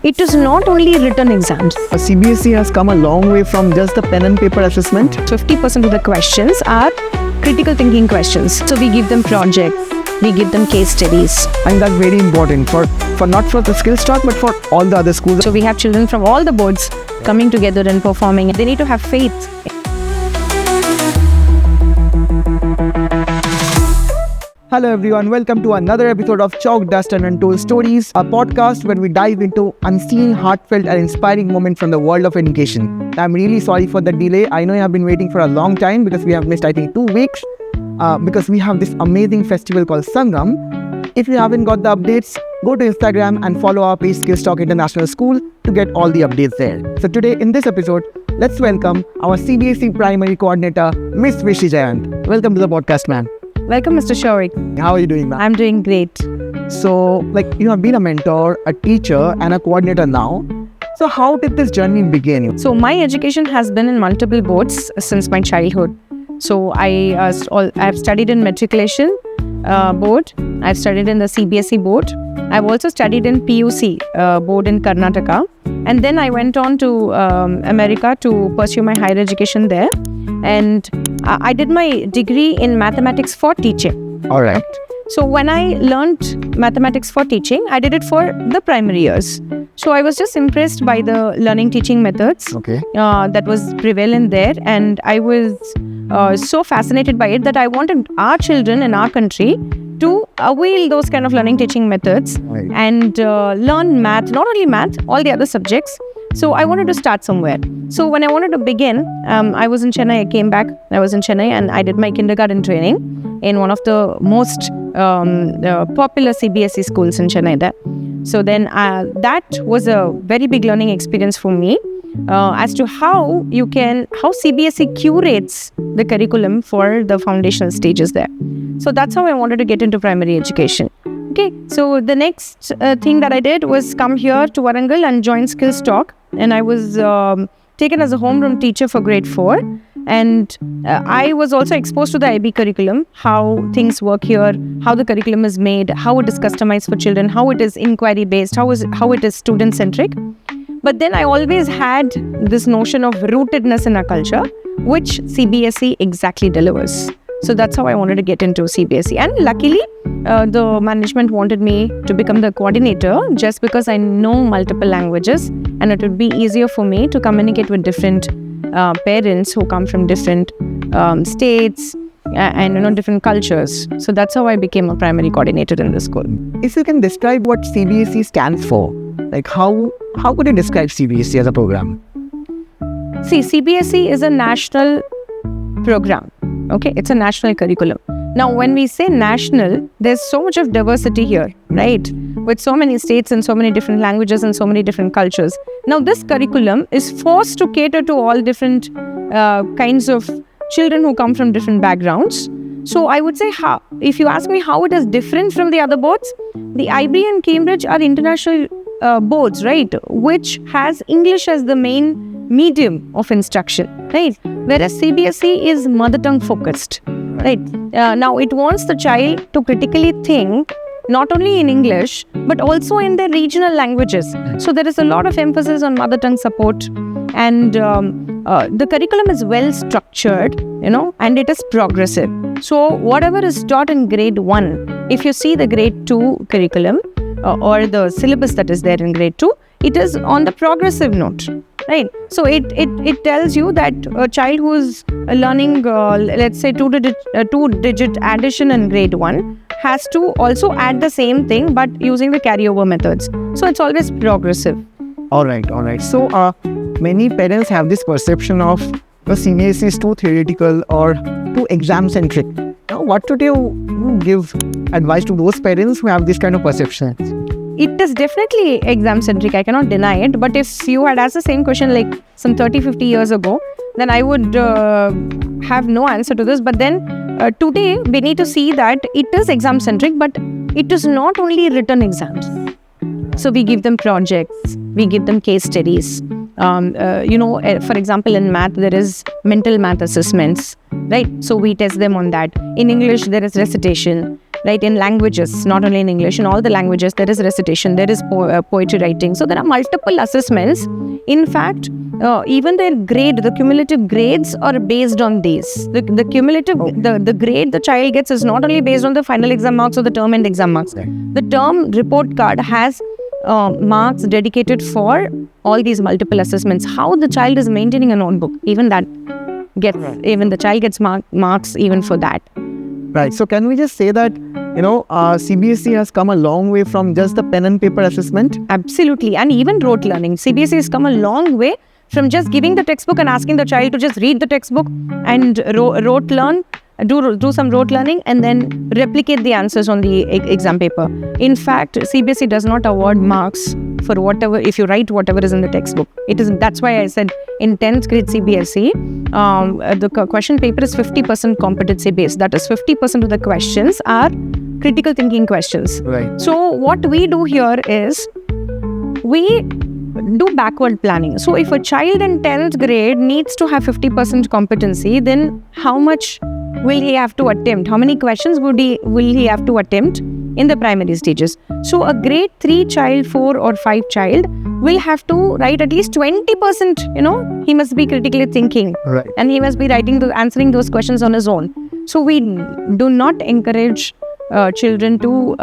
It is not only written exams. CBSE has come a long way from just the pen and paper assessment. 50% of the questions are critical thinking questions. So we give them projects, we give them case studies. And that's very important for not for the skill stock, but for all the other schools. So we have children from all the boards coming together and performing. They need to have faith. Hello everyone, welcome to another episode of Chalk, Dust and Untold Stories, a podcast where we dive into unseen, heartfelt and inspiring moments from the world of education. I'm really sorry for the delay. I know you have been waiting for a long time because we have missed, I think, 2 weeks because we have this amazing festival called Sangam. If you haven't got the updates, go to Instagram and follow our page Skillstock International School to get all the updates there. So today in this episode, let's welcome our CBSE Primary Coordinator, Miss Vishy Jayanth. Welcome to the podcast, ma'am. Welcome, Mr. Stork. How are you doing, ma'am? I'm doing great. So, you have been a mentor, a teacher, and a coordinator now. So, how did this journey begin? So, my education has been in multiple boards since my childhood. So, I've studied in matriculation board. I've studied in the CBSE board. I've also studied in PUC board in Karnataka. And then I went on to America to pursue my higher education there. And I did my degree in mathematics for teaching. All right. So when I learned mathematics for teaching, I did it for the primary years. So I was just impressed by the learning teaching methods that was prevalent there. And I was so fascinated by it that I wanted our children in our country to avail those kind of learning teaching methods and learn math, not only math, all the other subjects. So I wanted to start somewhere. So when I wanted to begin, I was in Chennai. I came back. I was in Chennai and I did my kindergarten training in one of the most popular CBSE schools in Chennai there. So then that was a very big learning experience for me as to how CBSE curates the curriculum for the foundational stages there. So that's how I wanted to get into primary education. Okay, so the next thing that I did was come here to Warangal and join Skillstock. And I was taken as a homeroom teacher for grade 4. And I was also exposed to the IB curriculum, how things work here, how the curriculum is made, how it is customized for children, how it is inquiry based, how it is student centric. But then I always had this notion of rootedness in our culture, which CBSE exactly delivers. So that's how I wanted to get into CBSE. And luckily, the management wanted me to become the coordinator just because I know multiple languages and it would be easier for me to communicate with different parents who come from different states and different cultures. So that's how I became a primary coordinator in the school. If you can describe what CBSE stands for, how could you describe CBSE as a program? See, CBSE is a national program. Okay, it's a national curriculum. Now, when we say national, there's so much of diversity here, right? With so many states and so many different languages and so many different cultures. Now, this curriculum is forced to cater to all different kinds of children who come from different backgrounds. So, I would say, if you ask me how it is different from the other boards, the IB and Cambridge are international boards, right? Which has English as the main medium of instruction, right? Whereas CBSE is mother tongue focused, right? Now it wants the child to critically think not only in English but also in their regional languages. So there is a lot of emphasis on mother tongue support, and the curriculum is well structured, and it is progressive. So whatever is taught in grade 1, if you see the grade 2 curriculum or the syllabus that is there in grade 2, it is on the progressive note. Right. So it tells you that a child who is learning, let's say, two-digit addition in grade 1 has to also add the same thing but using the carryover methods. So it's always progressive. All right. So many parents have this perception of the CBSE is too theoretical or too exam-centric. Now, what would you give advice to those parents who have this kind of perception? It is definitely exam-centric, I cannot deny it. But if you had asked the same question like some 30-50 years ago, then I would have no answer to this. But then today, we need to see that it is exam-centric, but it is not only written exams. So we give them projects, we give them case studies. For example, in math, there is mental math assessments, right? So we test them on that. In English, there is recitation. right? In languages, not only in English, in all the languages, there is recitation, there is poetry writing. So there are multiple assessments. In fact, even their grade, the cumulative grades are based on these. The cumulative, the grade the child gets is not only based on the final exam marks or the term end exam marks. The term report card has marks dedicated for all these multiple assessments. How the child is maintaining a notebook, even that gets, even the child gets marks even for that. Right. So can we just say that, CBSE has come a long way from just the pen and paper assessment? Absolutely. And even rote learning. CBSE has come a long way from just giving the textbook and asking the child to just read the textbook and rote learn, do some rote learning and then replicate the answers on the exam paper. In fact, CBSE does not award marks for whatever, if you write whatever is in the textbook. That's why I said in 10th grade CBSE, the question paper is 50% competency based. That is 50% of the questions are critical thinking questions. Right. So what we do here is we do backward planning. So if a child in 10th grade needs to have 50% competency, then how much will he have to attempt? How many questions will he have to attempt in the primary stages? So a grade 3 child, 4 or 5 child will have to write at least 20%, he must be critically thinking. Right. And he must be answering those questions on his own. So we do not encourage children to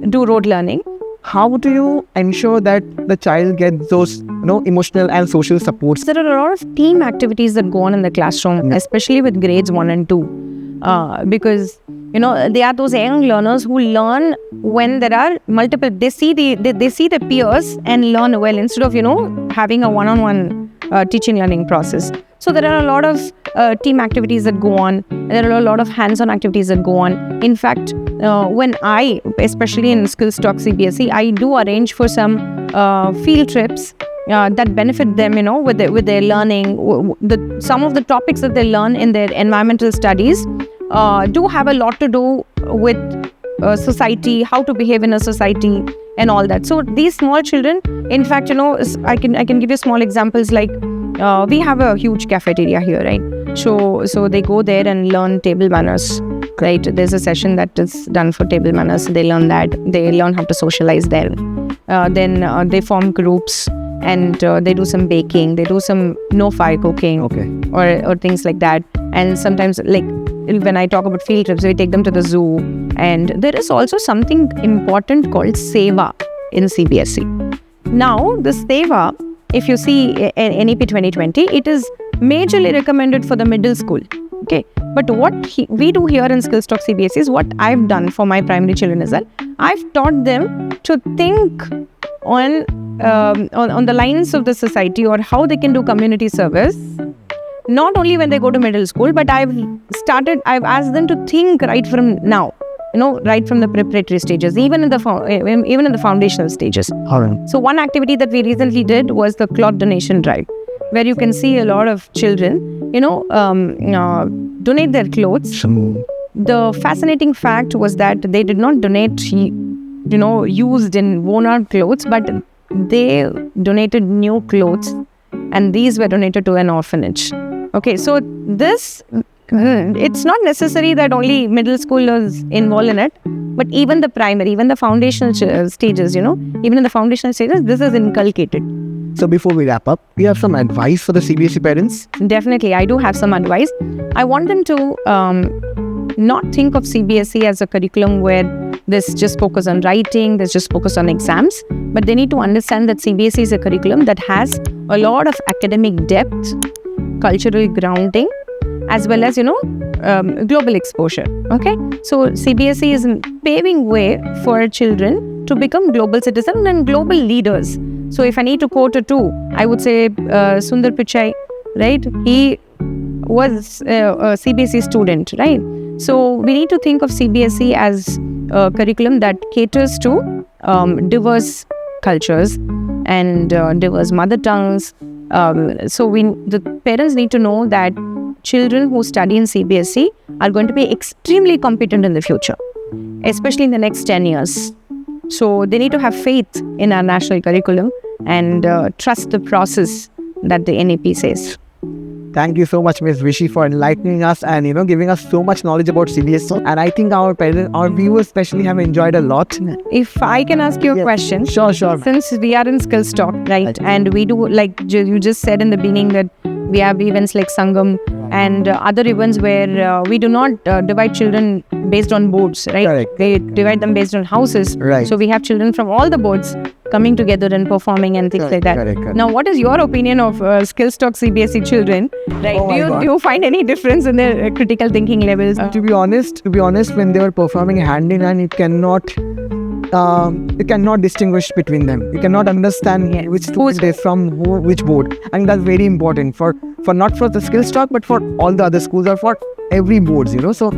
do rote learning. How do you ensure that the child gets those, emotional and social supports? There are a lot of team activities that go on in the classroom, especially with grades 1 and 2, because they are those young learners who learn when there are multiple. They see the peers and learn well instead of having a one-on-one teaching learning process. So there are a lot of team activities that go on. There are a lot of hands-on activities that go on. In fact, when especially in Stork CBSE, I do arrange for some field trips that benefit them, with their learning. Some of the topics that they learn in their environmental studies do have a lot to do with society, how to behave in a society and all that. So these small children, in fact, I can give you small examples like we have a huge cafeteria here, right? So they go there and learn table manners, right? There's a session that is done for table manners. They learn that. They learn how to socialize there. Then they form groups and they do some baking. They do some no-fire cooking, or things like that. And sometimes, like when I talk about field trips, we take them to the zoo. And there is also something important called Seva in CBSE. Now, the Seva, if you see NEP 2020, it is majorly recommended for the middle school. Okay, but what we do here in Stork CBSE is what I've done for my primary children is that I've taught them to think on the lines of the society or how they can do community service. Not only when they go to middle school, but I've asked them to think right from now. Right from the preparatory stages, even in the foundational stages. All right. So one activity that we recently did was the cloth donation drive, where you can see a lot of children, donate their clothes. The fascinating fact was that they did not donate, used and worn out clothes, but they donated new clothes, and these were donated to an orphanage. Okay, so this. It's not necessary that only middle schoolers involved in it, but even the primary, even the foundational stages, even in the foundational stages, this is inculcated. So before we wrap up, we have some advice for the CBSE parents? Definitely, I do have some advice. I want them to not think of CBSE as a curriculum where there's just focus on writing, there's just focus on exams, but they need to understand that CBSE is a curriculum that has a lot of academic depth, cultural grounding, as well as, global exposure. Okay, so CBSE is paving way for children to become global citizens and global leaders. So if I need to quote a two, I would say Sundar Pichai, right? He was a CBSE student, right? So we need to think of CBSE as a curriculum that caters to diverse cultures and diverse mother tongues. So the parents need to know that children who study in CBSE are going to be extremely competent in the future, especially in the next 10 years. So they need to have faith in our national curriculum and trust the process that the NEP says. Thank you so much, Ms. Vishy, for enlightening us and giving us so much knowledge about CBSE. And I think our parents, our viewers especially, have enjoyed a lot. If I can ask you a question. Sure. Since we are in Skillstock, right? And we do, like you just said in the beginning, that we have events like Sangam and other events where we do not divide children based on boards, right? Correct. They divide them based on houses. Right. So we have children from all the boards coming together and performing and things like that. Correct. Now, what is your opinion of Skillstock CBSE children? Right? Oh do you find any difference in their critical thinking levels? To be honest, when they were performing hand in hand, you cannot distinguish between them. You cannot understand which student is from which board. And that's very important for not for the Skillstock, but for all the other schools or for every boards, So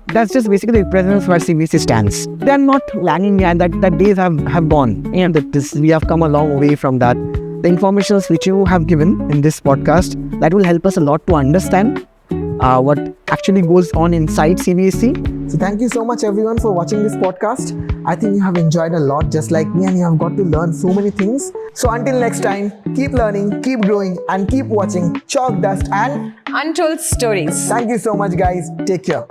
that's just basically represents where CBSE stands. They are not lagging, and that days have gone. We have come a long way from that. The information which you have given in this podcast, that will help us a lot to understand what actually goes on inside CBSE. So thank you so much everyone for watching this podcast. I think you have enjoyed a lot just like me, and you have got to learn so many things. So until next time, keep learning, keep growing, and keep watching Chalk, Dust and Untold Stories. Thank you so much guys. Take care.